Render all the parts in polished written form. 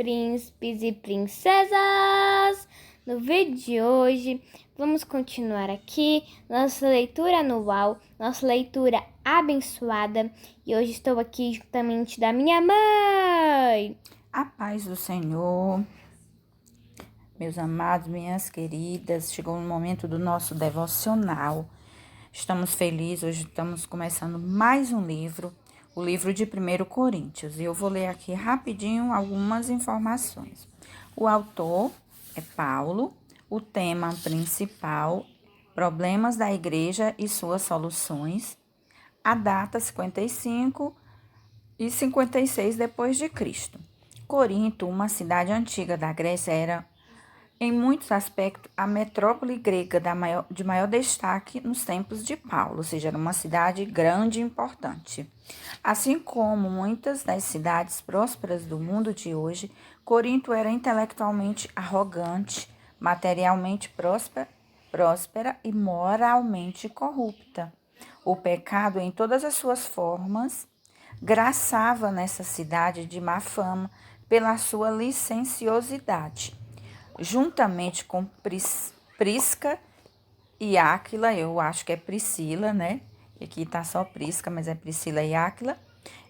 príncipes e princesas! No vídeo de hoje, vamos continuar aqui nossa leitura anual, nossa leitura abençoada. E hoje estou aqui juntamente da minha mãe. A paz do Senhor, meus amados, minhas queridas, chegou o momento do nosso devocional. Estamos felizes, hoje estamos começando mais um livro, o livro de 1 Coríntios. E eu vou ler aqui rapidinho algumas informações. O autor é Paulo, o tema principal, problemas da igreja e suas soluções, a data 55 e 56 depois de Cristo. Corinto, uma cidade antiga da Grécia, era em muitos aspectos a metrópole grega de maior destaque nos tempos de Paulo, ou seja, era uma cidade grande e importante. Assim como muitas das cidades prósperas do mundo de hoje, Corinto era intelectualmente arrogante, materialmente próspera e moralmente corrupta. O pecado, em todas as suas formas, graçava nessa cidade de má fama pela sua licenciosidade. Juntamente com Prisca e Áquila, eu acho que é Priscila, né? Aqui tá só Prisca, mas é Priscila e Áquila.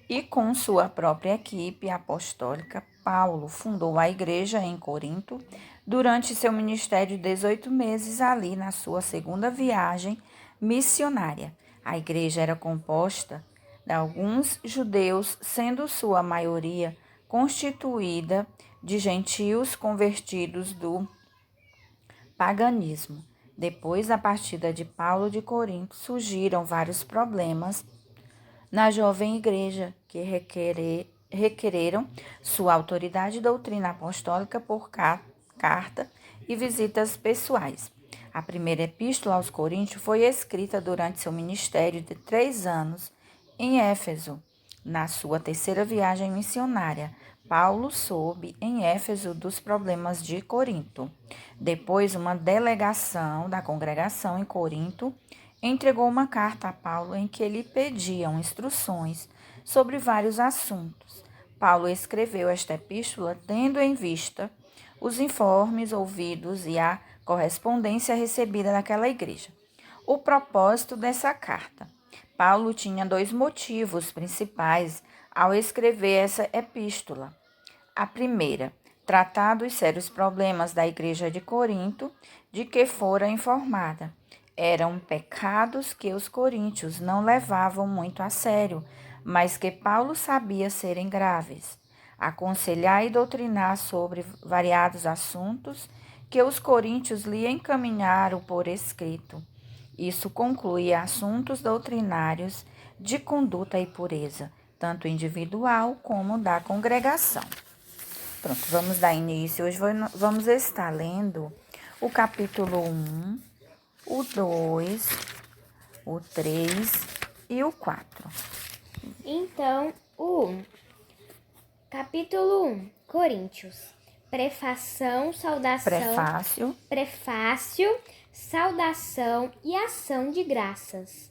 E com sua própria equipe apostólica, Paulo fundou a igreja em Corinto durante seu ministério de 18 meses ali na sua segunda viagem missionária. A igreja era composta de alguns judeus, sendo sua maioria constituída de gentios convertidos do paganismo. Depois da partida de Paulo de Corinto, surgiram vários problemas na jovem igreja que requereram sua autoridade e doutrina apostólica por carta e visitas pessoais. A primeira epístola aos Coríntios foi escrita durante seu ministério de 3 anos em Éfeso. Na sua terceira viagem missionária, Paulo soube em Éfeso dos problemas de Corinto. Depois, uma delegação da congregação em Corinto entregou uma carta a Paulo em que lhe pediam instruções sobre vários assuntos. Paulo escreveu esta epístola tendo em vista os informes ouvidos e a correspondência recebida daquela igreja. O propósito dessa carta. Paulo tinha 2 motivos principais ao escrever essa epístola. A primeira, tratar dos sérios problemas da igreja de Corinto, de que fora informada. Eram pecados que os coríntios não levavam muito a sério, mas que Paulo sabia serem graves. Aconselhar e doutrinar sobre variados assuntos que os coríntios lhe encaminharam por escrito. Isso conclui assuntos doutrinários de conduta e pureza, tanto individual como da congregação. Pronto, vamos dar início. Hoje vamos estar lendo o capítulo 1, o 2, o 3 e o 4. Então, o capítulo 1, Coríntios. Prefácio, saudação e ação de graças.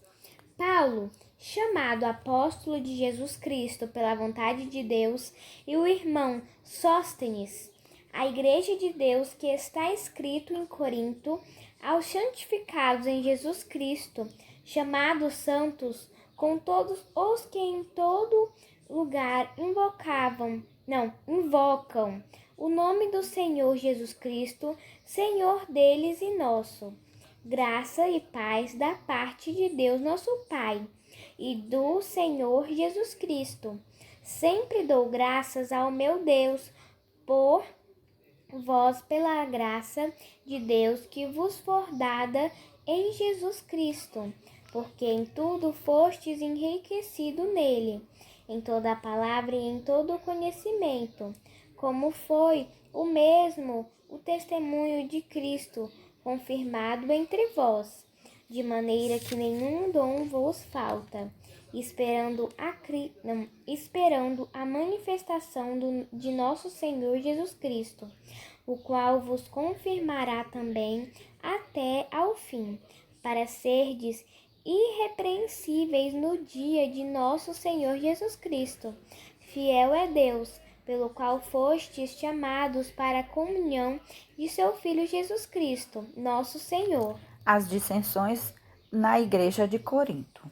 Paulo, chamado apóstolo de Jesus Cristo pela vontade de Deus, e o irmão Sóstenes, a igreja de Deus que está escrito em Corinto, aos santificados em Jesus Cristo, chamados santos, com todos os que em todo lugar invocam o nome do Senhor Jesus Cristo, Senhor deles e nosso. Graça e paz da parte de Deus nosso Pai e do Senhor Jesus Cristo. Sempre dou graças ao meu Deus por vós, pela graça de Deus que vos for dada em Jesus Cristo, porque em tudo fostes enriquecido nele, em toda a palavra e em todo o conhecimento, como foi o mesmo o testemunho de Cristo, confirmado entre vós, de maneira que nenhum dom vos falta, esperando a manifestação de nosso Senhor Jesus Cristo, o qual vos confirmará também até ao fim, para serdes irrepreensíveis no dia de nosso Senhor Jesus Cristo. Fiel é Deus, pelo qual fostes chamados para a comunhão de seu Filho Jesus Cristo, nosso Senhor. As dissensões na igreja de Corinto.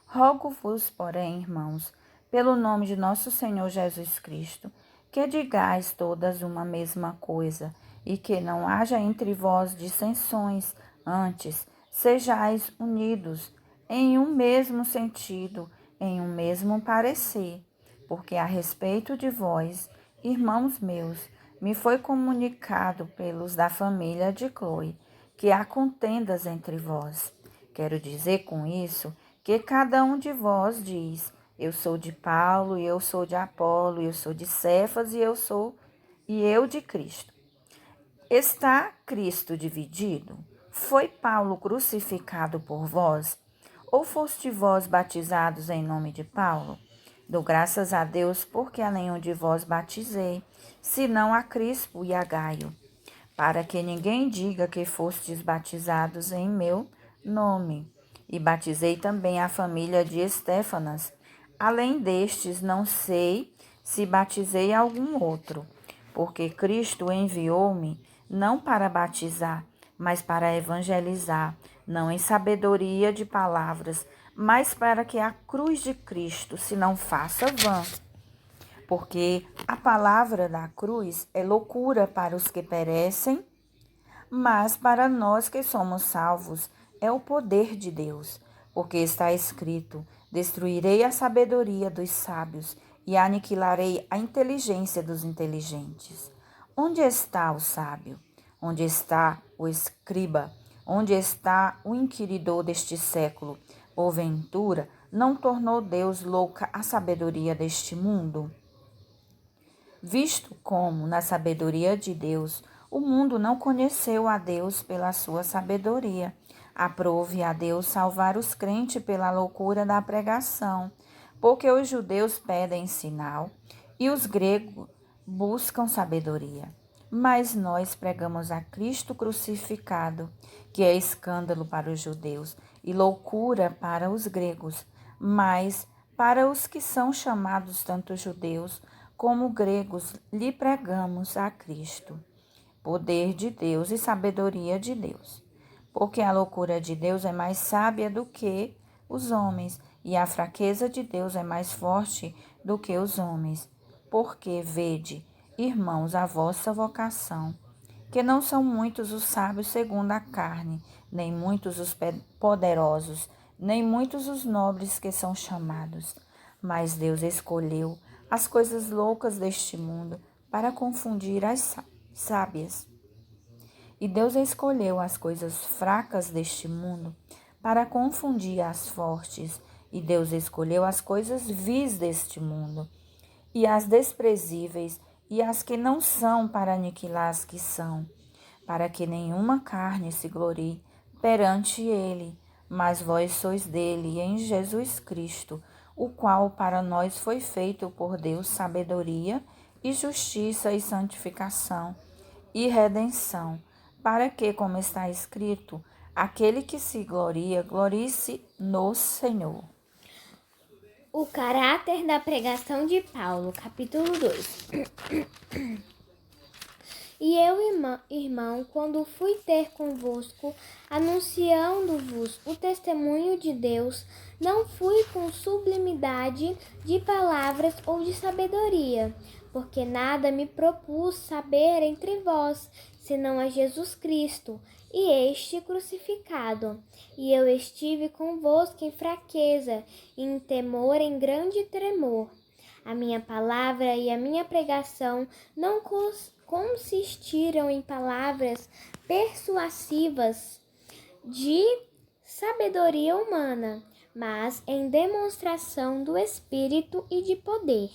Rogo-vos, porém, irmãos, pelo nome de nosso Senhor Jesus Cristo, que digais todas uma mesma coisa, e que não haja entre vós dissensões, antes sejais unidos em um mesmo sentido, em um mesmo parecer, porque a respeito de vós, irmãos meus, me foi comunicado pelos da família de Cloe, que há contendas entre vós. Quero dizer com isso que cada um de vós diz: eu sou de Paulo, e eu sou de Apolo, e eu sou de Cefas, e eu de Cristo. Está Cristo dividido? Foi Paulo crucificado por vós? Ou foste vós batizados em nome de Paulo? Dou graças a Deus porque a nenhum de vós batizei, senão a Crispo e a Gaio, para que ninguém diga que fostes batizados em meu nome. E batizei também a família de Estéfanas. Além destes, não sei se batizei algum outro, porque Cristo enviou-me não para batizar, mas para evangelizar, não em sabedoria de palavras, mas para que a cruz de Cristo se não faça vã. Porque a palavra da cruz é loucura para os que perecem, mas para nós que somos salvos é o poder de Deus. Porque está escrito: destruirei a sabedoria dos sábios e aniquilarei a inteligência dos inteligentes. Onde está o sábio? Onde está o escriba? Onde está o inquiridor deste século? Porventura, não tornou Deus louca a sabedoria deste mundo? Visto como, na sabedoria de Deus, o mundo não conheceu a Deus pela sua sabedoria, aprove a Deus salvar os crentes pela loucura da pregação, porque os judeus pedem sinal e os gregos buscam sabedoria. Mas nós pregamos a Cristo crucificado, que é escândalo para os judeus e loucura para os gregos, mas para os que são chamados tanto judeus como gregos lhe pregamos a Cristo, poder de Deus e sabedoria de Deus. Porque a loucura de Deus é mais sábia do que os homens, e a fraqueza de Deus é mais forte do que os homens. Porque, vede, irmãos, a vossa vocação, que não são muitos os sábios segundo a carne, nem muitos os poderosos, nem muitos os nobres que são chamados. Mas Deus escolheu as coisas loucas deste mundo para confundir as sábias. E Deus escolheu as coisas fracas deste mundo para confundir as fortes. E Deus escolheu as coisas vis deste mundo, e as desprezíveis, e as que não são, para aniquilar as que são, para que nenhuma carne se glorie perante ele. Mas vós sois dele, em Jesus Cristo, o qual para nós foi feito por Deus sabedoria e justiça e santificação e redenção, para que, como está escrito, aquele que se gloria, glorie-se no Senhor. O caráter da pregação de Paulo, capítulo 2. E eu, irmão, quando fui ter convosco, anunciando-vos o testemunho de Deus, não fui com sublimidade de palavras ou de sabedoria, porque nada me propus saber entre vós, senão a Jesus Cristo, e este crucificado. E eu estive convosco em fraqueza, em temor, em grande tremor. A minha palavra e a minha pregação não consistiram em palavras persuasivas de sabedoria humana, mas em demonstração do Espírito e de poder,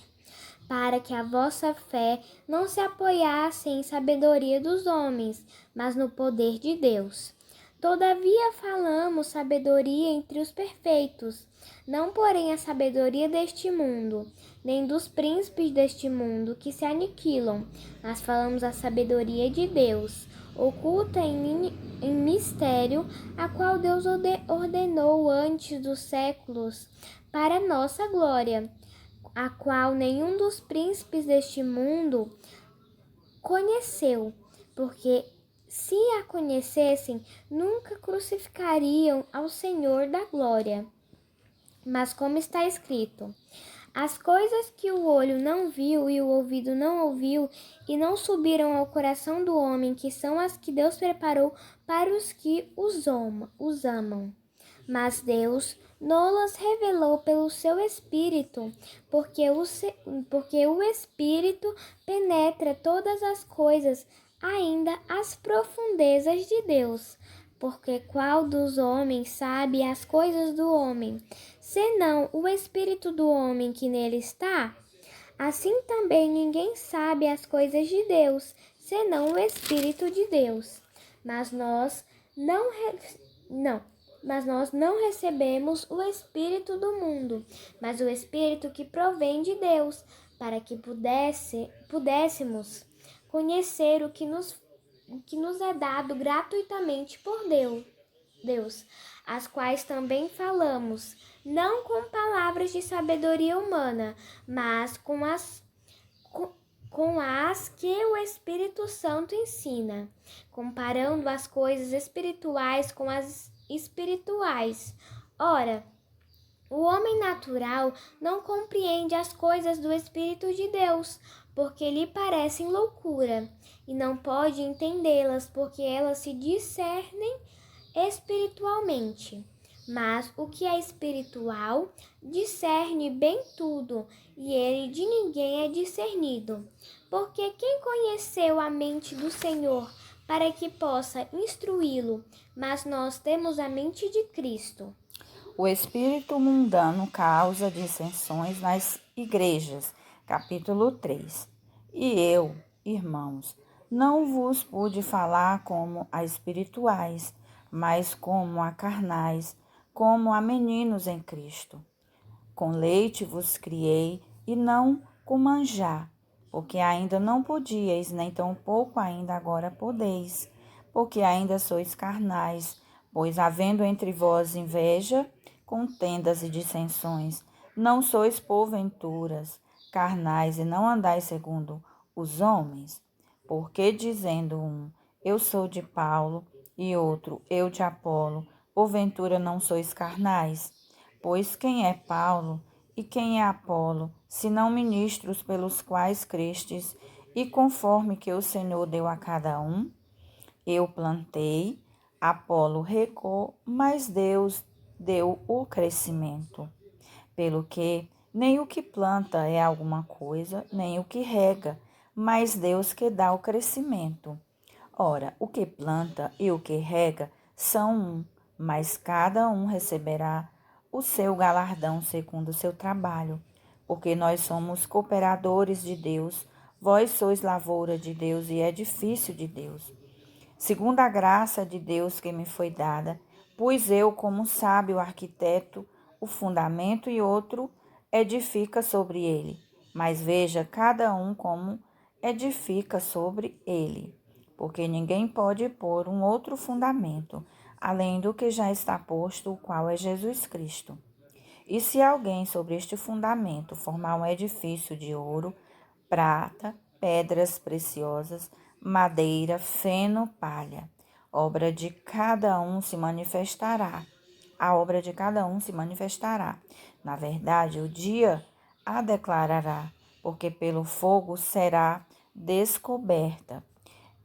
para que a vossa fé não se apoiasse em sabedoria dos homens, mas no poder de Deus. Todavia falamos sabedoria entre os perfeitos, não porém a sabedoria deste mundo, nem dos príncipes deste mundo que se aniquilam, mas falamos a sabedoria de Deus, oculta em mistério, a qual Deus ordenou antes dos séculos para nossa glória, a qual nenhum dos príncipes deste mundo conheceu, porque se a conhecessem, nunca crucificariam ao Senhor da glória. Mas como está escrito: as coisas que o olho não viu e o ouvido não ouviu e não subiram ao coração do homem, que são as que Deus preparou para os que os amam. Mas Deus nolas revelou pelo seu Espírito, porque o Espírito penetra todas as coisas, ainda as profundezas de Deus. Porque qual dos homens sabe as coisas do homem, senão o Espírito do homem que nele está? Assim também ninguém sabe as coisas de Deus, senão o Espírito de Deus. Mas nós não recebemos o Espírito do mundo, mas o Espírito que provém de Deus, para que pudéssemos conhecer o que nos é dado gratuitamente por Deus, as quais também falamos, não com palavras de sabedoria humana, mas com as que o Espírito Santo ensina, comparando as coisas espirituais com as espirituais. Ora, o homem natural não compreende as coisas do Espírito de Deus, porque lhe parecem loucura, e não pode entendê-las, porque elas se discernem espiritualmente. Mas o que é espiritual discerne bem tudo, e ele de ninguém é discernido. Porque quem conheceu a mente do Senhor para que possa instruí-lo? Mas nós temos a mente de Cristo. O espírito mundano causa dissensões nas igrejas. Capítulo 3. E eu, irmãos, não vos pude falar como a espirituais, mas como a carnais, como a meninos em Cristo. Com leite vos criei, e não com manjar, porque ainda não podíeis, nem tampouco ainda agora podeis, porque ainda sois carnais, pois havendo entre vós inveja, contendas e dissensões, não sois porventuras carnais e não andais segundo os homens? Porque dizendo um, eu sou de Paulo, e outro, eu de Apolo, porventura não sois carnais? Pois quem é Paulo e quem é Apolo, senão ministros pelos quais crestes, e conforme que o Senhor deu a cada um? Eu plantei, Apolo regou, mas Deus deu o crescimento. Pelo que nem o que planta é alguma coisa, nem o que rega, mas Deus que dá o crescimento. Ora, o que planta e o que rega são um, mas cada um receberá o seu galardão segundo o seu trabalho. Porque nós somos cooperadores de Deus, vós sois lavoura de Deus e edifício de Deus. Segundo a graça de Deus que me foi dada, pus eu, como sábio arquiteto, o fundamento e outro edifica sobre ele. Mas veja cada um como edifica sobre ele. Porque ninguém pode pôr um outro fundamento, além do que já está posto, o qual é Jesus Cristo. E se alguém sobre este fundamento formar um edifício de ouro, prata, pedras preciosas, madeira, feno, palha, obra de cada um se manifestará. A obra de cada um se manifestará. Na verdade, o dia a declarará, porque pelo fogo será descoberta.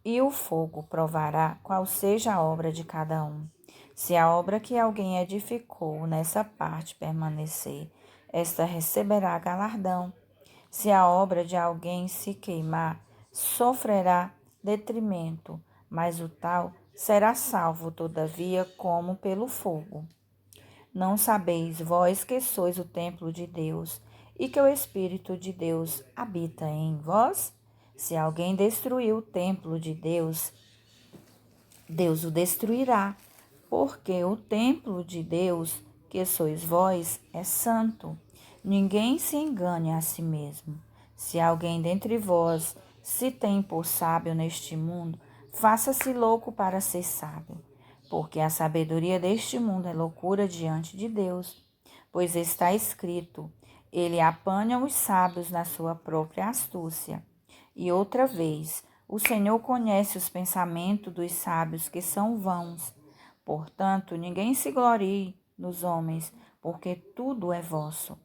E o fogo provará qual seja a obra de cada um. Se a obra que alguém edificou nessa parte permanecer, esta receberá galardão. Se a obra de alguém se queimar, sofrerá detrimento, mas o tal será salvo, todavia, como pelo fogo. Não sabeis vós que sois o templo de Deus e que o Espírito de Deus habita em vós? Se alguém destruir o templo de Deus, Deus o destruirá, porque o templo de Deus, que sois vós, é santo. Ninguém se engane a si mesmo. Se alguém dentre vós se tem por sábio neste mundo, faça-se louco para ser sábio, porque a sabedoria deste mundo é loucura diante de Deus. Pois está escrito: Ele apanha os sábios na sua própria astúcia. E outra vez, o Senhor conhece os pensamentos dos sábios que são vãos. Portanto, ninguém se glorie nos homens, porque tudo é vosso.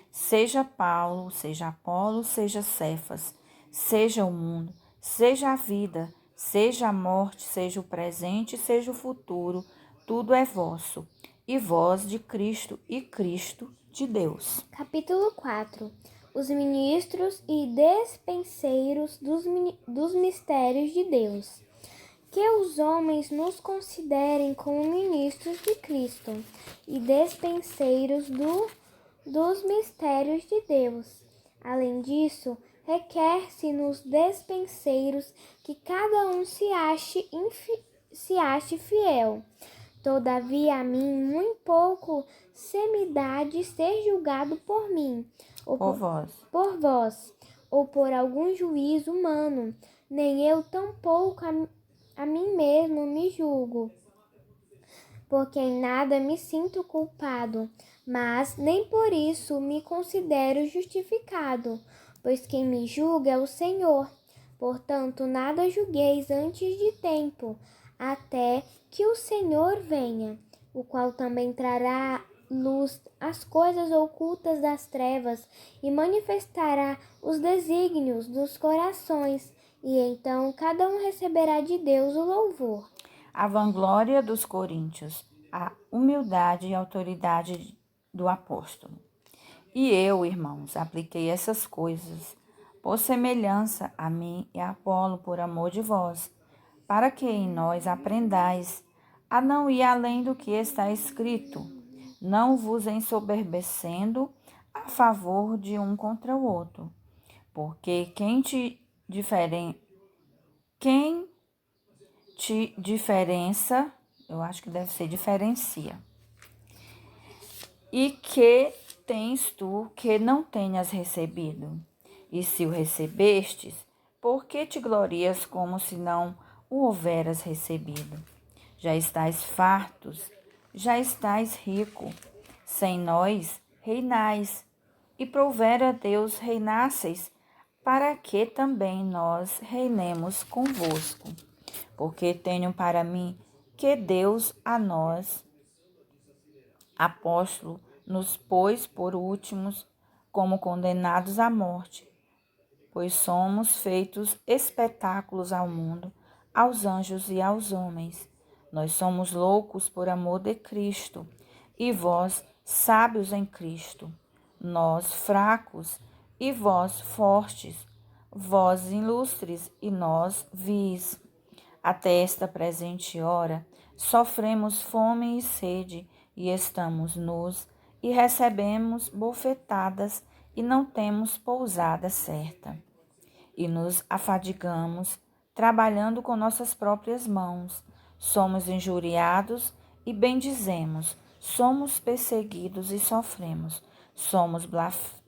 Seja Paulo, seja Apolo, seja Cefas, seja o mundo, seja a vida, seja a morte, seja o presente, seja o futuro, tudo é vosso, e vós de Cristo, e Cristo de Deus. Capítulo 4. Os ministros e despenseiros dos mistérios de Deus. Que os homens nos considerem como ministros de Cristo e despenseiros dos mistérios de Deus. Além disso, requer-se nos despenseiros que cada um se ache fiel. Todavia a mim muito pouco se me dá de ser julgado por mim, ou por vós, ou por algum juízo humano, nem eu tampouco a mim mesmo me julgo, porque em nada me sinto culpado, mas nem por isso me considero justificado, pois quem me julga é o Senhor. Portanto, nada julgueis antes de tempo, até que o Senhor venha, o qual também trará luz às coisas ocultas das trevas e manifestará os desígnios dos corações, e então cada um receberá de Deus o louvor. A vanglória dos coríntios, a humildade e autoridade do apóstolo. E eu, irmãos, apliquei essas coisas por semelhança a mim e a Apolo por amor de vós, para que em nós aprendais a não ir além do que está escrito, não vos ensoberbecendo a favor de um contra o outro. Porque quem te diferença, eu acho que deve ser diferencia. E que tens tu que não tenhas recebido? E se o recebestes, por que te glorias como se não o houveras recebido? Já estais fartos, já estais rico, sem nós reinais, e provera Deus reinasseis, para que também nós reinemos convosco. Porque tenho para mim que Deus a nós, apóstolo, nos pôs por últimos como condenados à morte, pois somos feitos espetáculos ao mundo, aos anjos e aos homens. Nós somos loucos por amor de Cristo, e vós sábios em Cristo. Nós fracos, e vós fortes. Vós ilustres, e nós vis. Até esta presente hora, sofremos fome e sede, e estamos nus, e recebemos bofetadas, e não temos pousada certa. E nos afadigamos, trabalhando com nossas próprias mãos. Somos injuriados e bendizemos, somos perseguidos e sofremos, somos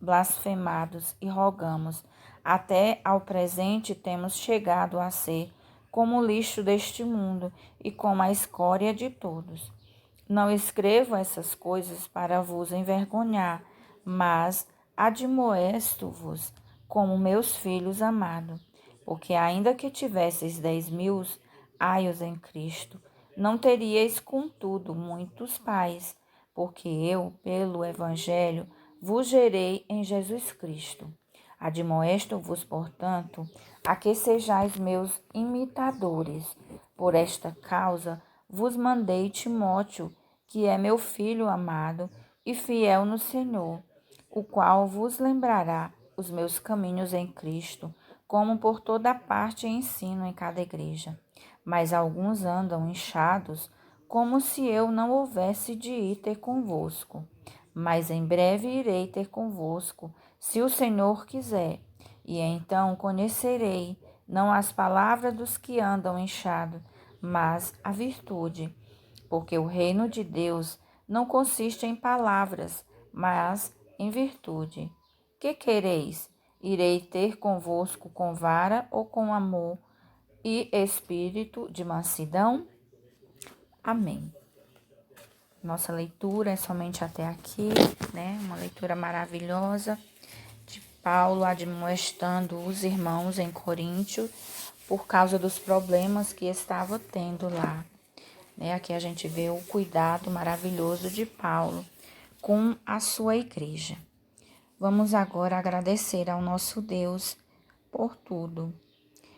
blasfemados e rogamos. Até ao presente temos chegado a ser como o lixo deste mundo e como a escória de todos. Não escrevo essas coisas para vos envergonhar, mas admoesto-vos como meus filhos amados, porque ainda que tivesseis 10.000 aios em Cristo, não teríeis contudo muitos pais, porque eu, pelo Evangelho, vos gerei em Jesus Cristo. Admoesto-vos, portanto, a que sejais meus imitadores. Por esta causa vos mandei Timóteo, que é meu filho amado e fiel no Senhor, o qual vos lembrará os meus caminhos em Cristo, como por toda parte ensino em cada igreja. Mas alguns andam inchados, como se eu não houvesse de ir ter convosco. Mas em breve irei ter convosco, se o Senhor quiser. E então conhecerei, não as palavras dos que andam inchados, mas a virtude. Porque o reino de Deus não consiste em palavras, mas em virtude. Que quereis? Irei ter convosco com vara ou com amor e espírito de mansidão? Amém. Nossa leitura é somente até aqui, né? Uma leitura maravilhosa de Paulo admoestando os irmãos em Coríntio por causa dos problemas que estava tendo lá, né? Aqui a gente vê o cuidado maravilhoso de Paulo com a sua igreja. Vamos agora agradecer ao nosso Deus por tudo.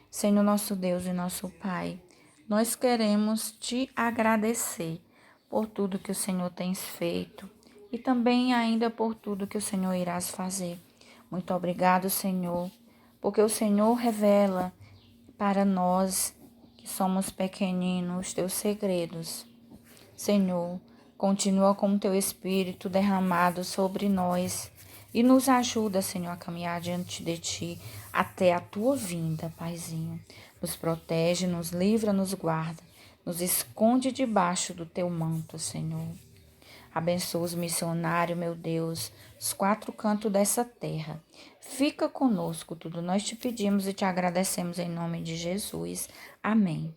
Senhor nosso Deus e nosso Pai, nós queremos te agradecer por tudo que o Senhor tem feito e também ainda por tudo que o Senhor irás fazer. Muito obrigado, Senhor, porque o Senhor revela para nós que somos pequeninos teus segredos. Senhor, continua com o teu Espírito derramado sobre nós e nos ajuda, Senhor, a caminhar diante de Ti até a Tua vinda, Paizinho. Nos protege, nos livra, nos guarda, nos esconde debaixo do Teu manto, Senhor. Abençoa os missionários, meu Deus, os quatro cantos dessa terra. Fica conosco, tudo nós te pedimos e te agradecemos em nome de Jesus. Amém.